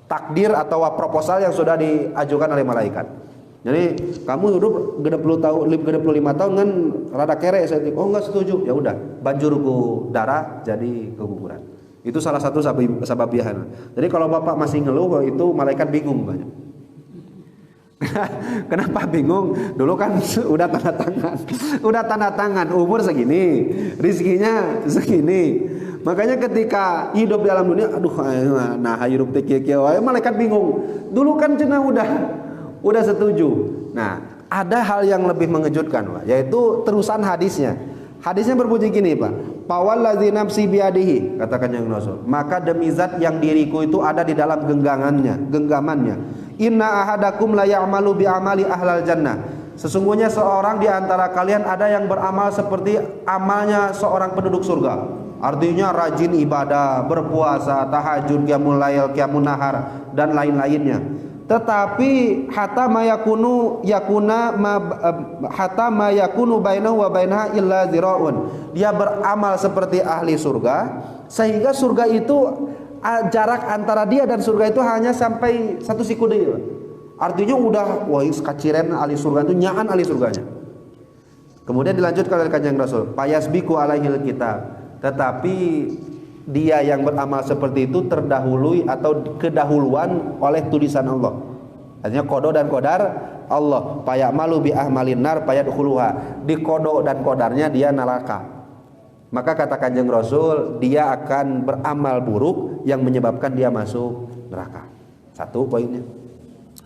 takdir atau proposal yang sudah diajukan oleh malaikat. Jadi kamu hidup 60 tahun, 65 tahun kan rada kere, oh enggak setuju, ya udah banjur ku darah jadi keguguran. Itu salah satu sababihan. Jadi kalau Bapak masih ngeluh itu malaikat bingung banyak. Kenapa bingung? Dulu kan udah tanda tangan, umur segini, rizkinya segini. Makanya ketika hidup di alam dunia, aduh, nah hidup teki-teki, malaikat bingung. Dulu kan cenah udah setuju. Nah, ada hal yang lebih mengejutkan, Pak, yaitu terusan hadisnya. Hadisnya berbunyi gini, Pak. Fawallazi nafsi biadihi, katakan yang Rasul. Maka demi zat yang diriku itu ada di dalam genggamannya. Inna ahadakum la ya'malu bi amali ahlal jannah. Sesungguhnya seorang di antara kalian ada yang beramal seperti amalnya seorang penduduk surga. Artinya rajin ibadah, berpuasa, tahajud, qiyamul lail, qiyamun nahar dan lain-lainnya. Tetapi hatta ma yakunu bainahu wa bainaha illa ziraun. Dia beramal seperti ahli surga sehingga surga itu jarak antara dia dan surga itu hanya sampai 1 siku deui. Artinya udah wah kaciren ahli surga itu nyaan ahli surganya. Kemudian dilanjutkan oleh Kanjeng Rasul, payasbiku alaihil kitab. Tetapi dia yang beramal seperti itu terdahului atau kedahuluan oleh tulisan Allah. Artinya kodo dan kodar Allah. Payamalu bi ahmalin nar payadkhuluha. Di kodo dan kodarnya dia neraka. Maka kata Kanjeng Rasul, dia akan beramal buruk yang menyebabkan dia masuk neraka. 1 poinnya.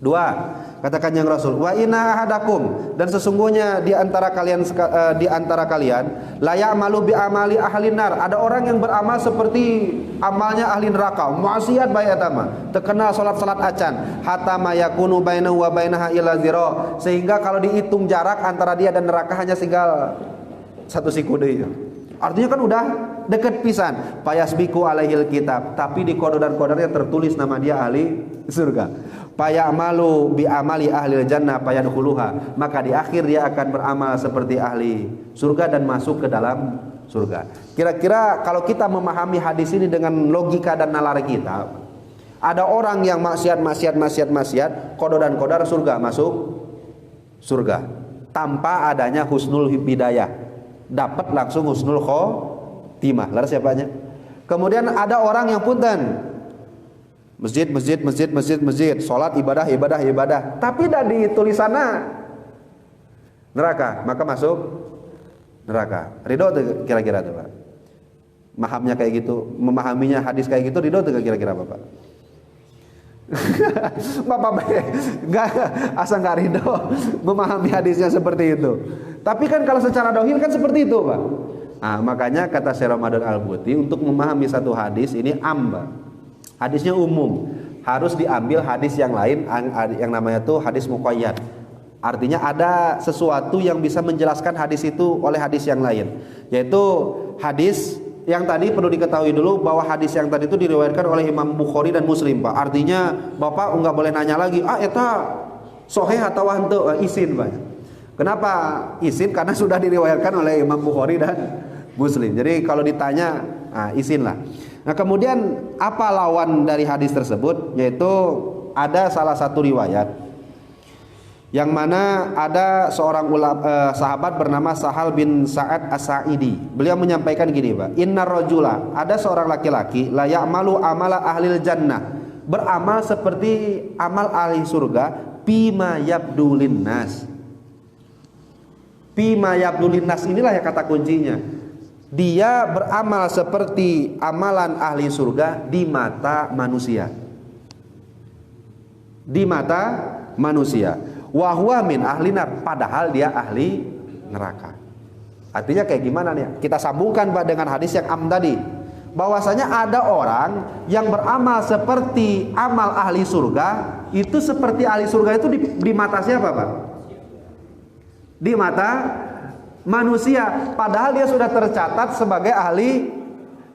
2, kata Kanjeng Rasul, wa inna ahadakum, dan sesungguhnya di antara kalian la ya'malu bi amali ahlin nar. Ada orang yang beramal seperti amalnya ahli neraka, maksiat bae eta mah, terkenal salat-salat acan, hatta ma yakunu bainahu wa bainaha illa zira, sehingga kalau dihitung jarak antara dia dan neraka hanya tinggal 1 siku deui. Artinya kan udah dekat pisan. Payasbiku alaihil kitab, tapi di kodo dan kodarnya tertulis nama dia ahli surga. Payamalu bi amali ahli jannah payadkhuluha, maka di akhir dia akan beramal seperti ahli surga dan masuk ke dalam surga. Kira-kira kalau kita memahami hadis ini dengan logika dan nalar kita, ada orang yang maksiat, kodo dan kodar surga, masuk surga tanpa adanya husnul hidayah, dapat langsung husnul khotimah. Lalu siapanya? Kemudian ada orang yang punten masjid, salat, ibadah, tapi dari tulisannya neraka, maka masuk neraka. Ridho tuh kira-kira tuh Pak? Mahamnya kayak gitu, memahaminya hadis kayak gitu, ridho tuh kira-kira Bapak? Bapak enggak, asa enggak ridho memahami hadisnya seperti itu. Tapi kan kalau secara dohir kan seperti itu Pak. Nah, makanya kata Syekh Ramadan Al-Buti, untuk memahami satu hadis ini amba. Hadisnya umum, harus diambil hadis yang lain yang namanya tuh hadis muqayyad. Artinya ada sesuatu yang bisa menjelaskan hadis itu oleh hadis yang lain. Yaitu hadis yang tadi perlu diketahui dulu bahwa hadis yang tadi itu diriwayatkan oleh Imam Bukhari dan Muslim Pak. Artinya Bapak enggak boleh nanya lagi, eta sahih atau henteu, izin Pak. Kenapa izin? Karena sudah diriwayatkan oleh Imam Bukhari dan Muslim. Jadi kalau ditanya, izin lah. Nah kemudian apa lawan dari hadis tersebut? Yaitu ada salah satu riwayat yang mana ada seorang sahabat bernama Sahal bin Sa'ad As-Sa'idi. Beliau menyampaikan gini Pak, innar rajula, ada seorang laki-laki la ya'malu amala ahlil jannah, beramal seperti amal ahli surga, bima yabdulin nas. Bima yabdulin nas inilah ya kata kuncinya. Dia beramal seperti amalan ahli surga di mata manusia. Di mata manusia. Wa huwa min ahli nar, padahal dia ahli neraka. Artinya kayak gimana nih? Kita sambungkan Pak dengan hadis yang tadi. Bahwasanya ada orang yang beramal seperti amal ahli surga, itu seperti ahli surga itu di mata siapa Pak? Di mata manusia, padahal dia sudah tercatat sebagai ahli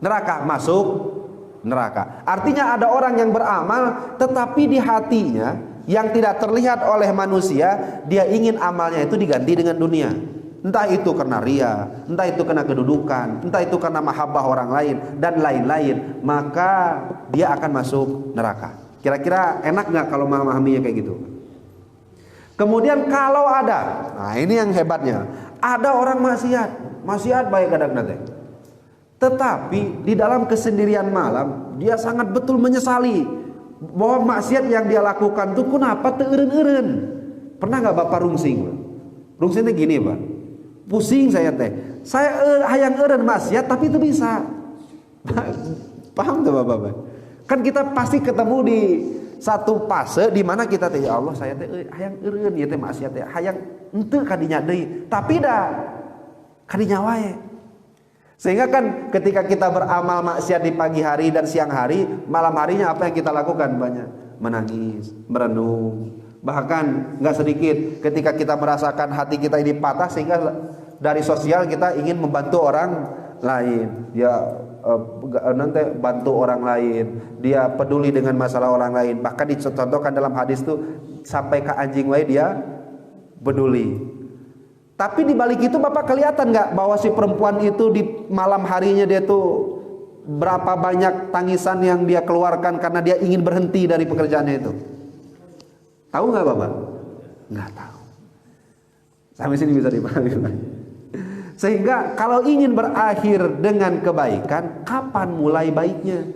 neraka, masuk neraka. Artinya ada orang yang beramal tetapi di hatinya yang tidak terlihat oleh manusia, dia ingin amalnya itu diganti dengan dunia. Entah itu karena ria, entah itu karena kedudukan, entah itu karena mahabbah orang lain dan lain-lain, maka dia akan masuk neraka. Kira-kira enak gak kalau memahaminya kayak gitu? Kemudian kalau ada, nah ini yang hebatnya, ada orang maksiat baik kadang-kadang teh. Tetapi di dalam kesendirian malam dia sangat betul menyesali bahwa maksiat yang dia lakukan itu kenapa teu eureun-eureun. Pernah enggak Bapak rungsing? Rungsing teh gini, Pak. Pusing saya teh. Saya hayang eureun maksiat tapi itu bisa. Paham tuh Bapak? Kan kita pasti ketemu di satu fase di mana kita teh ya Allah saya teh hayang eureun ieu teh maksiat teh hayang henteu kadinya deui tapi da kadinya wae. Sehingga kan ketika kita beramal maksiat di pagi hari dan siang hari, malam harinya apa yang kita lakukan? Banyak menangis, merenung. Bahkan enggak sedikit ketika kita merasakan hati kita ini patah sehingga dari sosial kita ingin membantu orang lain. Ya nanti bantu orang lain, dia peduli dengan masalah orang lain. Bahkan dicontohkan dalam hadis tuh sampai ke anjing wae dia peduli. Tapi di balik itu Bapak kelihatan nggak bahwa si perempuan itu di malam harinya dia tuh berapa banyak tangisan yang dia keluarkan karena dia ingin berhenti dari pekerjaannya itu? Tahu nggak Bapak? Nggak tahu. Sampai sini bisa dipahami. Sehingga kalau ingin berakhir dengan kebaikan, kapan mulai baiknya?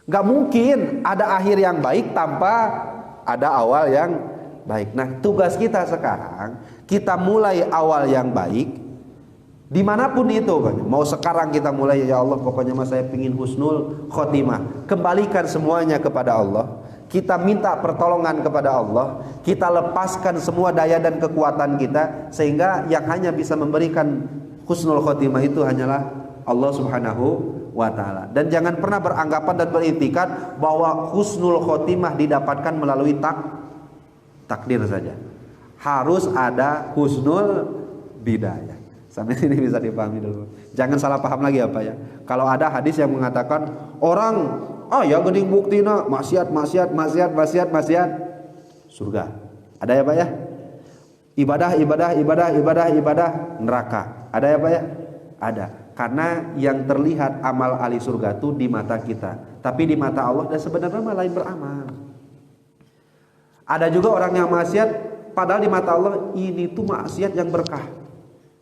Gak mungkin ada akhir yang baik tanpa ada awal yang baik. Nah, tugas kita sekarang, kita mulai awal yang baik, dimanapun itu. Mau sekarang kita mulai, ya Allah pokoknya mas saya pingin husnul khotimah. Kembalikan semuanya kepada Allah. Kita minta pertolongan kepada Allah, kita lepaskan semua daya dan kekuatan kita, sehingga yang hanya bisa memberikan husnul khotimah itu hanyalah Allah Subhanahu wa ta'ala. Dan jangan pernah beranggapan dan beriktikad bahwa husnul khotimah didapatkan melalui takdir saja. Harus ada husnul bidayah. Sampai sini bisa dipahami dulu. Jangan salah paham lagi apa ya. Kalau ada hadis yang mengatakan orang ya geuning buktina maksiat surga. Ada ya Pak ya? Ibadah neraka. Ada ya Pak ya? Ada. Karena yang terlihat amal ahli surga itu di mata kita, tapi di mata Allah dan sebenarnya lain beramal. Ada juga orang yang maksiat padahal di mata Allah ini tuh maksiat yang berkah.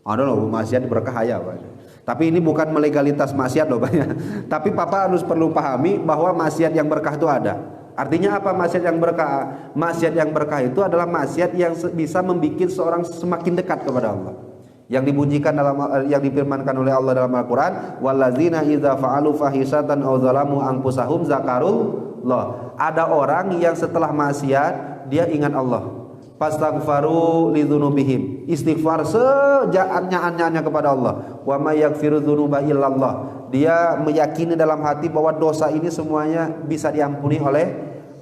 Ada loh maksiat berkah ya Pak. Tapi ini bukan melegalitas maksiat loh Pak ya. Tapi Papa harus perlu pahami bahwa maksiat yang berkah itu ada. Artinya apa maksiat yang berkah? Maksiat yang berkah itu adalah maksiat yang bisa membuat seorang semakin dekat kepada Allah. Yang dibunyikan yang difirmankan oleh Allah dalam Al-Qur'an, wallazina idza fa'alu fahisatan aw zalamu anfusahum zakarullah. Ada orang yang setelah maksiat dia ingat Allah. Fastaghfaru lidzunubihim, istighfar sejaatnya kepada Allah. Wa may yaghfiru dzunuba illallah, dia meyakini dalam hati bahwa dosa ini semuanya bisa diampuni oleh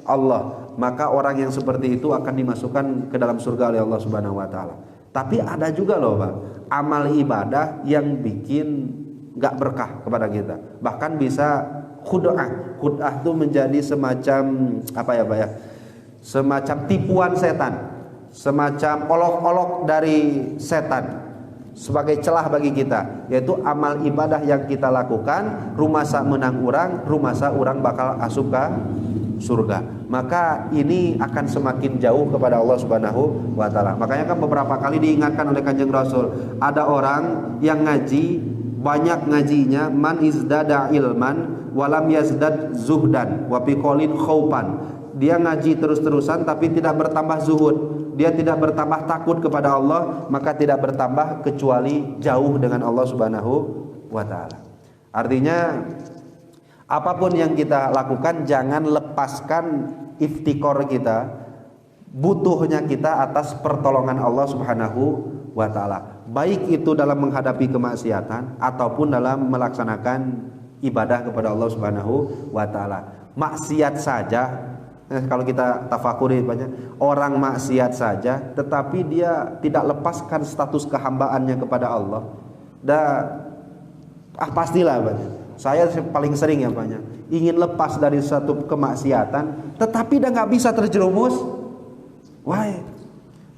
Allah. Maka orang yang seperti itu akan dimasukkan ke dalam surga oleh Allah Subhanahu wa taala. Tapi ada juga loh Pak, amal ibadah yang bikin enggak berkah kepada kita. Bahkan bisa khud'ah. Khud'ah itu menjadi semacam apa ya Pak ya? Semacam tipuan setan. Semacam olok-olok dari setan sebagai celah bagi kita, yaitu amal ibadah yang kita lakukan rumasa menang urang, rumasa urang bakal asup ke surga. Maka ini akan semakin jauh kepada Allah Subhanahu wa taala. Makanya kan beberapa kali diingatkan oleh Kanjeng Rasul, ada orang yang ngaji banyak ngajinya, man izdada ilman walam yazdad zuhdan wa biqaulin khaufan. Dia ngaji terus-terusan tapi tidak bertambah zuhud, dia tidak bertambah takut kepada Allah, maka tidak bertambah kecuali jauh dengan Allah Subhanahu wa taala. Artinya apapun yang kita lakukan jangan lepaskan iftikor kita, butuhnya kita atas pertolongan Allah Subhanahu wa taala. Baik itu dalam menghadapi kemaksiatan ataupun dalam melaksanakan ibadah kepada Allah Subhanahu wa taala. Maksiat saja, kalau kita tafakuri banyak orang maksiat saja tetapi dia tidak lepaskan status kehambaannya kepada Allah. Pastilah banyak. Saya paling sering ya banyak ingin lepas dari satu kemaksiatan tetapi dah nggak bisa terjerumus. Why?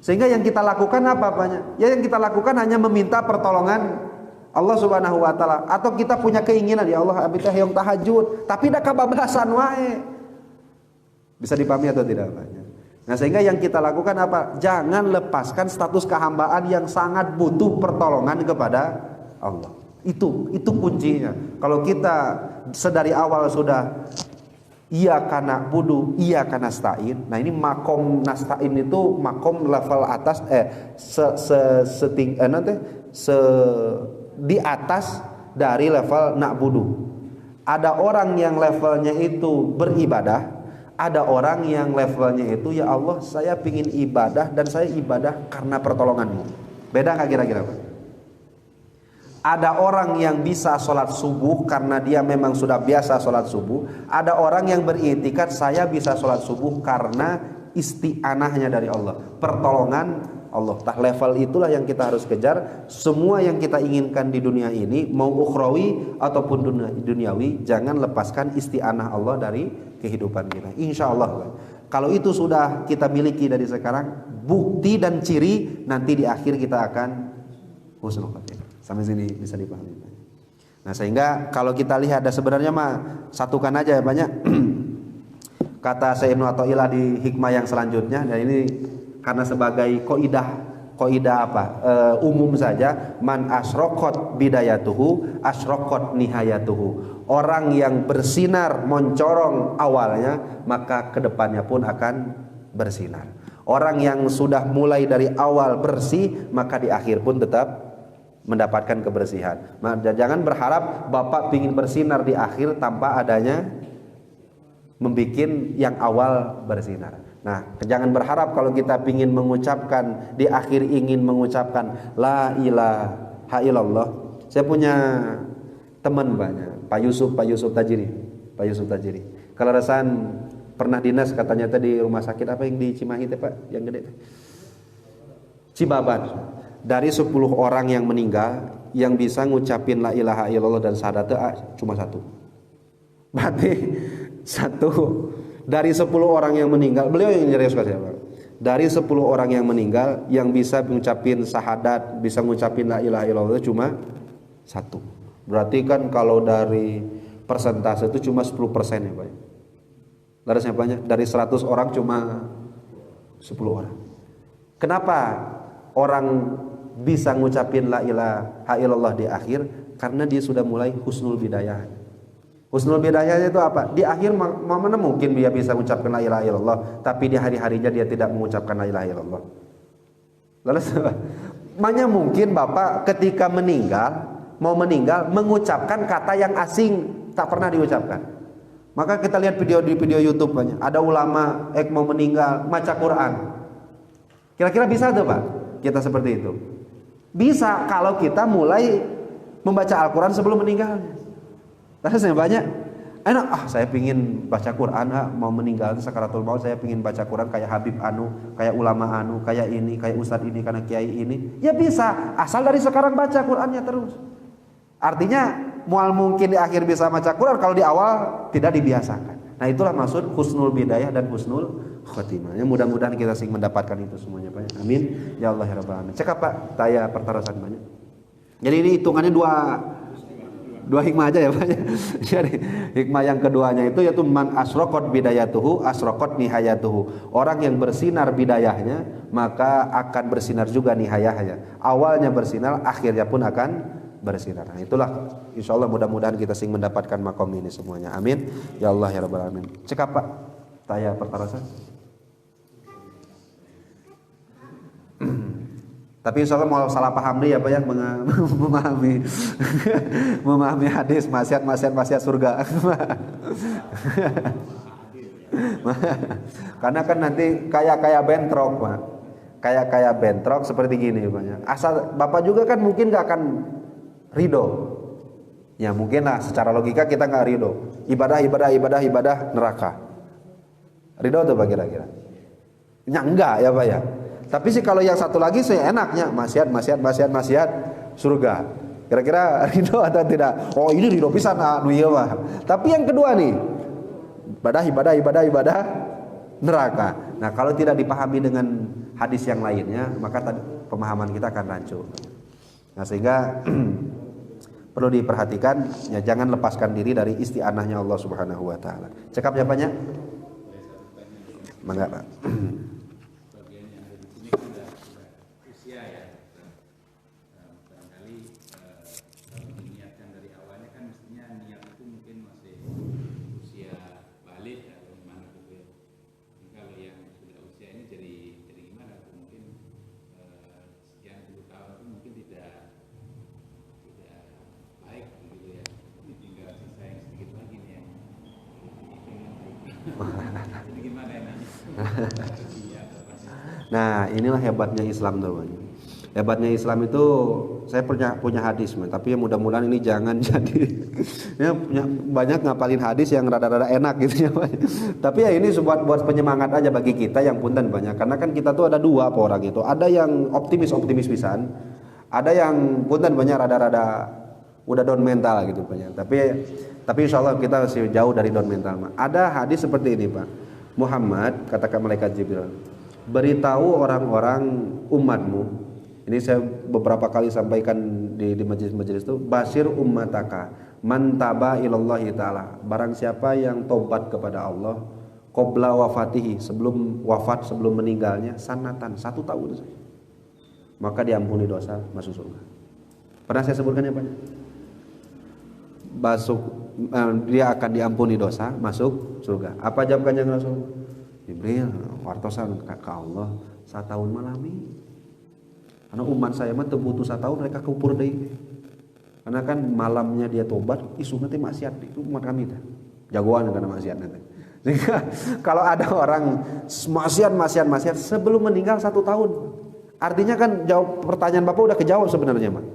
Sehingga yang kita lakukan apa banyak? Ya yang kita lakukan hanya meminta pertolongan Allah Subhanahu wa taala, atau kita punya keinginan ya Allah abi teh hoyong tahajud tapi dah kabablasan wae. Bisa dipahami atau tidak banyak? Nah sehingga yang kita lakukan apa? Jangan lepaskan status kehambaan yang sangat butuh pertolongan kepada Allah. Itu kuncinya. Kalau kita sedari awal sudah iyyaka na'budu iyyaka nasta'in. Nah ini makom nasta'in itu makom level atas di atas dari level na'budu. Ada orang yang levelnya itu beribadah, ada orang yang levelnya itu ya Allah saya pingin ibadah dan saya ibadah karena pertolonganmu. Beda gak kira-kira Pak? Ada orang yang bisa sholat subuh karena dia memang sudah biasa sholat subuh. Ada orang yang beriktikad saya bisa sholat subuh karena isti'anahnya dari Allah, pertolongan Allah. Level itulah yang kita harus kejar. Semua yang kita inginkan di dunia ini, mau ukhrawi ataupun duniawi, jangan lepaskan isti'anah Allah dari kehidupan kita. Insya Allah. Kalau itu sudah kita miliki dari sekarang, bukti dan ciri nanti di akhir kita akan husnul khotimah. Sampai sini bisa dipahami. Nah, sehingga kalau kita lihat, ada sebenarnya mah satukan aja ya banyak. Kata Syekh Ibnu Athaillah di hikmah yang selanjutnya, dan ini karena sebagai kaidah umum saja, man asyraqat bidayatuhu asyraqat nihayatuhu. Orang yang bersinar mencorong awalnya, maka kedepannya pun akan bersinar. Orang yang sudah mulai dari awal bersih, maka di akhir pun tetap mendapatkan kebersihan. Jangan berharap Bapak ingin bersinar di akhir tanpa adanya membuat yang awal bersinar. Nah, jangan berharap kalau kita ingin mengucapkan di akhir, ingin mengucapkan la ilaha illallah. Saya punya teman banyak, Pak Yusuf Tajiri. Kalau rasan pernah dinas katanya tadi rumah sakit apa yang di Cimahi teh Pak, yang gede Cibabat. Dari 10 orang yang meninggal, yang bisa ngucapin la ilaha illallah dan syahadat cuma 1. Berarti 1 dari 10 orang yang meninggal, beliau yang serius ya Pak. Dari 10 orang yang meninggal, yang bisa mengucapin syahadat, bisa mengucapin la ilaha illallah cuma 1. Berarti kan kalau dari persentase itu cuma 10% ya Pak. Dari banyak, dari 100 orang cuma 10 orang. Kenapa orang bisa ngucapin la ilaha illallah di akhir? Karena dia sudah mulai husnul bidayah. Husnul bidayahnya itu apa? Di akhir mana mungkin dia bisa mengucapkan la ilaha illallah, tapi di hari-harinya dia tidak mengucapkan la ilaha illallah. Lalu mana mungkin Bapak ketika mau meninggal mengucapkan kata yang asing, tak pernah diucapkan. Maka kita lihat di video YouTube banyak, ada ulama mau meninggal maca Quran. Kira-kira bisa tuh Pak kita seperti itu? Bisa kalau kita mulai membaca Al-Quran sebelum meninggalnya. Rasanya banyak enak, saya pingin baca Quran, mau meninggal sakaratul maut saya pingin baca Quran kayak Habib anu, kayak ulama anu, kayak ini, kayak ustadz ini, karena kiai ini. Ya bisa, asal dari sekarang baca Qurannya terus. Artinya mual mungkin di akhir bisa baca Quran kalau di awal tidak dibiasakan. Nah, itulah maksud husnul bidayah dan husnul khotimah. Mudah-mudahan kita sing mendapatkan itu semuanya Pak. Amin ya Allah ya rabbal alamin. Cek Pak, taya pertarasan banyak. Jadi ini hitungannya dua hikmah aja ya Pak. Jadi hikmah yang keduanya itu yaitu man asyraqat bidayatuhu asyraqat nihayatuhu. Orang yang bersinar bidayahnya, maka akan bersinar juga nihayahnya. Awalnya bersinar, akhirnya pun akan bersinar. Nah, itulah insyaallah mudah-mudahan kita sing mendapatkan makom ini semuanya. Amin ya Allah ya rabbal alamin. Cekap Pak, taya pertarasan. Tapi insyaallah mau salah paham deh ya Pak ya, memahami hadis maksiat surga. Karena kan nanti kayak bentrok Pak. Kayak bentrok seperti gini Pak ya. Asal Bapak juga kan mungkin gak akan ridho. Ya mungkin lah secara logika kita gak ridho. Ibadah neraka. Ridho tuh Pak kira-kira? Ya enggak ya Pak ya. Tapi sih kalau yang satu lagi saya enaknya maksiat surga. Kira-kira ridho atau tidak? Oh ini ridho pisan anu ieu mah. Tapi yang kedua nih, ibadah neraka. Nah, kalau tidak dipahami dengan hadis yang lainnya, maka pemahaman kita akan rancu. Nah, sehingga perlu diperhatikan ya, jangan lepaskan diri dari isti'anahnya Allah Subhanahu wa taala. Cekap jawabannya? Mangga, Pak. Nah, inilah hebatnya Islam teman. Hebatnya Islam itu, saya punya hadis, tapi ya mudah-mudahan ini jangan jadi ya banyak ngapalin hadis yang rada-rada enak gitu ya. Tapi ya ini buat penyemangat aja bagi kita yang punten banyak, karena kan kita tuh ada dua apa orang itu, ada yang optimis pisan, ada yang punten banyak rada-rada udah down mental gitu banyak. Tapi insya Allah kita masih jauh dari down mental. Ada hadis seperti ini Pak, Muhammad katakan malaikat Jibril, beritahu orang-orang umatmu. Ini saya beberapa kali sampaikan di majelis-majelis itu, basir ummataka man taba ilallahi ta'ala, barang siapa yang tobat kepada Allah qabla wafatihi, sebelum wafat, sebelum meninggalnya, sanatan, 1 tahun, maka diampuni dosa, masuk surga. Pernah saya sebutkan ya Pak? Dia akan diampuni dosa, masuk surga. Apa jawabannya Rasul? Jibril wartosan ke Allah 1 tahun malami. Karena umat saya mah teu butuh 1 tahun mereka kupur deui. Karena kan malamnya dia tobat, isuna teh maksiat, itu umat kami teh. Jagoan karena maksiat nanti. Sehingga kalau ada orang maksiat sebelum meninggal 1 tahun. Artinya kan jawab pertanyaan Bapak udah kejawab sebenarnya mah.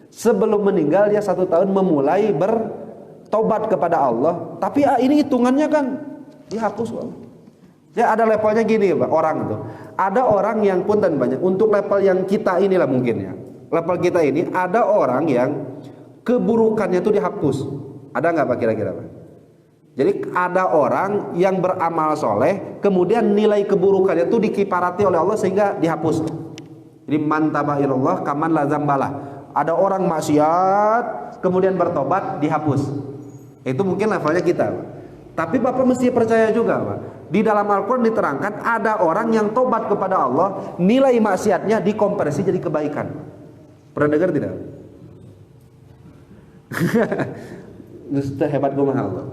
Sebelum meninggal dia 1 tahun memulai bertobat kepada Allah, tapi ini hitungannya kan dihapus Allah. Ya ada levelnya gini Pak, orang itu. Ada orang yang punten banyak, untuk level yang kita inilah mungkin ya. Level kita ini ada orang yang keburukannya itu dihapus. Ada nggak Pak kira-kira Pak? Jadi ada orang yang beramal soleh, kemudian nilai keburukannya itu dikiparati oleh Allah sehingga dihapus. Jadi man taba ilallah kaman la dzambalah. Ada orang maksiat, kemudian bertobat, dihapus. Itu mungkin levelnya kita Pak. Tapi Bapak mesti percaya juga Pak, di dalam Al-Quran diterangkan ada orang yang tobat kepada Allah, nilai maksiatnya dikonversi jadi kebaikan. Pernah dengar tidak? Itu hebat kumaha Allah.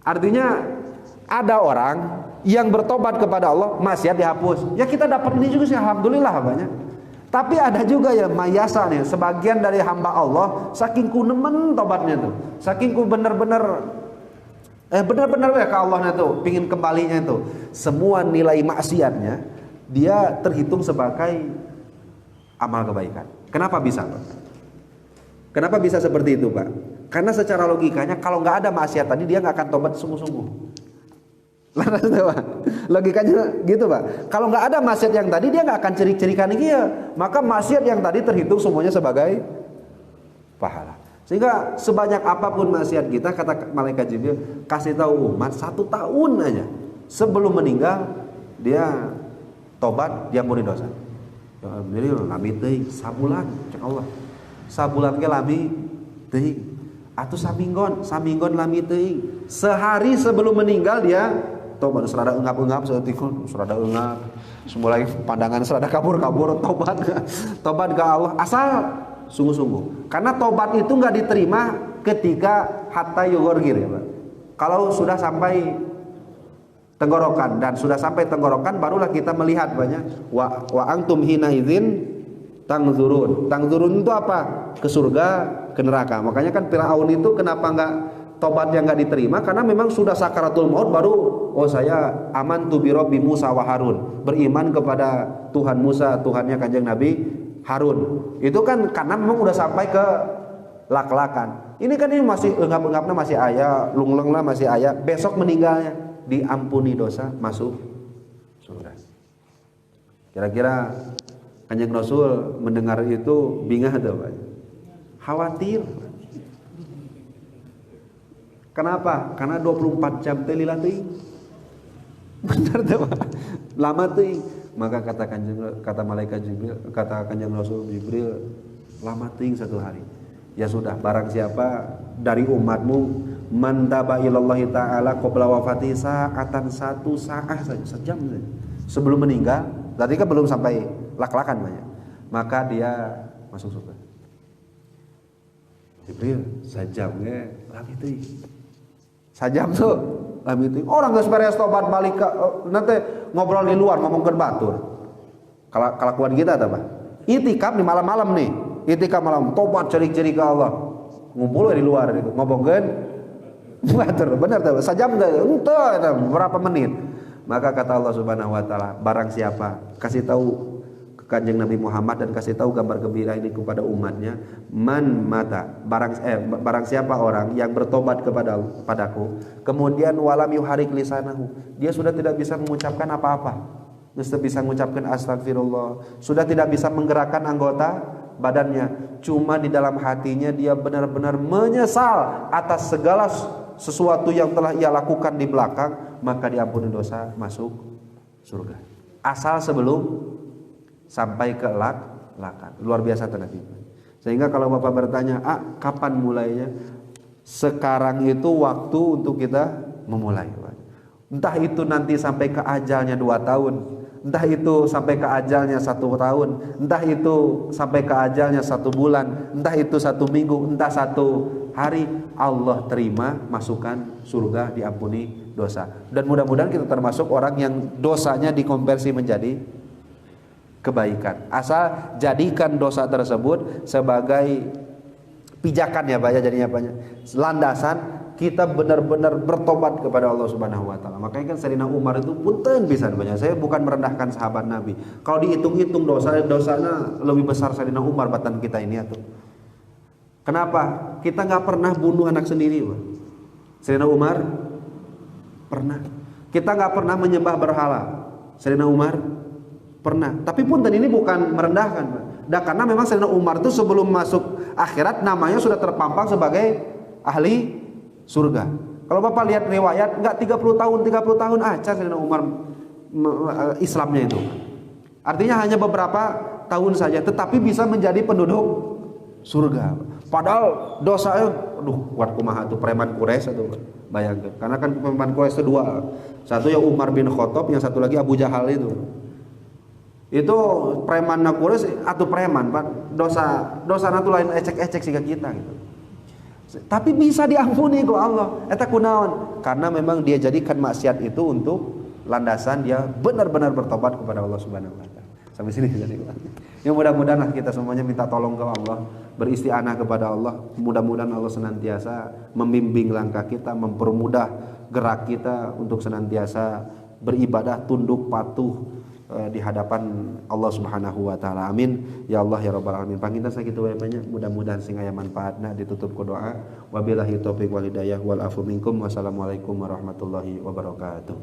Artinya ada orang yang bertobat kepada Allah, maksiat dihapus. Ya kita dapat ini juga sih, alhamdulillah banyak. Tapi ada juga ya mayasa nih, sebagian dari hamba Allah saking ku nemen tobatnya tuh, saking ku bener-bener ya ke Allah itu, pingin kembalinya itu, semua nilai maksiatnya dia terhitung sebagai amal kebaikan. Kenapa bisa Pak? Kenapa bisa seperti itu Pak? Karena secara logikanya kalau nggak ada maksiat tadi dia nggak akan tobat sungguh-sungguh. Logikanya gitu Pak. Kalau nggak ada maksiat yang tadi dia nggak akan cerik-cerikan dia, maka maksiat yang tadi terhitung semuanya sebagai pahala. Sehingga sebanyak apapun maksiat kita, kata malaikat Jibril, kasih tahu umat 1 tahun aja sebelum meninggal dia tobat, dia ampuni dosa. Jadi lami teuing sabulan cek Allah. Sabulan ge lami teuing. Atuh saminggon lami teuing. Sehari sebelum meninggal dia tobat, serada engap-engap saeutik, serada engap. Semulai pandangan serada kabur-kabur, tobat ke Allah asal sungguh-sungguh. Karena tobat itu nggak diterima ketika hatta yugorgir ya Pak. Kalau sudah sampai tenggorokan, dan sudah sampai tenggorokan barulah kita melihat banyak wa antum hina idzin tangzurun itu apa? Ke surga, ke neraka. Makanya kan Firaun itu kenapa nggak tobat yang nggak diterima? Karena memang sudah sakaratul maut baru saya amantu bi rabbi Musa wa Harun, beriman kepada Tuhan Musa, Tuhannya Kanjeng Nabi Harun. Itu kan karena memang udah sampai ke lak-lakan. Ini kan ini masih enggap-enggapnya masih ayah, lunglengnya masih ayah. Besok meninggalnya diampuni dosa, masuk surga. Kira-kira Kanjeng Rasul mendengar itu bingah tuh Pak. Khawatir. Kenapa? Karena 24 jam teh lila teuing. Benar tuh Pak. Lama teuing. Maka kata malaikat Jibril, kata Kanjeng Rasul Jibril, lama teuing 1 hari. Ya sudah, barang siapa dari umatmu man taba ilallahi ta'ala qabla wafati sa'atan 1 saat saja, sejam saja sebelum meninggal, tadi kan belum sampai lak-lakan banyak, maka dia masuk surga. Jibril, sajam ge lami teuing. Sajam tuh lami teuing. Orang geus beres tobat balik ke nanti ngobrol di luar, ngomongkeun batur. Kalakuan kita apa? Itikaf di malam-malam nih. Itikaf malam, tobat cerik-cerik ke Allah. Ngumpul di luar itu, ngomongkeun batur. Benar tuh. Sajam teh berapa menit. Maka kata Allah Subhanahu wa taala, barang siapa kasih tahu Kanjeng Nabi Muhammad dan kasih tahu kabar gembira ini kepada umatnya, man mata barang siapa orang yang bertobat padaku kemudian walam yuharik lisanahu, dia sudah tidak bisa mengucapkan apa-apa, sudah bisa mengucapkan astagfirullah, sudah tidak bisa menggerakkan anggota badannya, cuma di dalam hatinya dia benar-benar menyesal atas segala sesuatu yang telah ia lakukan di belakang, maka diampuni dosa, masuk surga asal sebelum sampai ke lakan. Luar biasa Nabi. Sehingga kalau Bapak bertanya, kapan mulainya? Sekarang itu waktu untuk kita memulai. Entah itu nanti sampai ke ajalnya 2 tahun, entah itu sampai ke ajalnya 1 tahun, entah itu sampai ke ajalnya 1 bulan, entah itu 1 minggu, entah 1 hari, Allah terima masukkan surga, diampuni dosa. Dan mudah-mudahan kita termasuk orang yang dosanya dikonversi menjadi kebaikan. Asal jadikan dosa tersebut sebagai pijakan ya Pak ya, jadinya Pak, landasan kita benar-benar bertobat kepada Allah Subhanahu wa taala. Makanya kan Sayyidina Umar itu punten bisa banyak. Saya bukan merendahkan sahabat Nabi. Kalau dihitung-hitung dosanya lebih besar Sayyidina Umar batan kita ini atuh. Kenapa? Kita nggak pernah bunuh anak sendiri, Pak. Sayyidina Umar pernah. Kita nggak pernah menyembah berhala. Sayyidina Umar pernah. Tapi punten ini bukan merendahkan, Pak. Dan karena memang Sayyidina Umar itu sebelum masuk akhirat namanya sudah terpampang sebagai ahli surga. Kalau Bapak lihat riwayat, enggak 30 tahun aja Sayyidina Umar Islamnya itu. Artinya hanya beberapa tahun saja, tetapi bisa menjadi penduduk surga. Padahal dosanya, kuat kumaha tuh preman Quraisy itu, bayangkan. Karena kan preman Quraisy itu 2. Satu yang Umar bin Khattab, yang satu lagi Abu Jahal itu. Itu preman Quraisy atau preman, Pak. Dosa itu lain ecek-ecek siga kita gitu. Tapi bisa diampuni kok Allah. Eta kunaon? Karena memang dia jadikan maksiat itu untuk landasan dia benar-benar bertobat kepada Allah Subhanahu wa taala. Sampai sini jadi. Ya mudah-mudahan kita semuanya minta tolong ke Allah, beristianah kepada Allah. Mudah-mudahan Allah senantiasa membimbing langkah kita, mempermudah gerak kita untuk senantiasa beribadah tunduk patuh di hadapan Allah Subhanahu wa taala. Amin ya Allah ya rabbal alamin. Panginten sakitu wae banyak, mudah-mudahan sing aya manfaatna ditutup ku doa. Wabillahi taufiq wal hidayah wal afu minkum. Wassalamualaikum warahmatullahi wabarakatuh.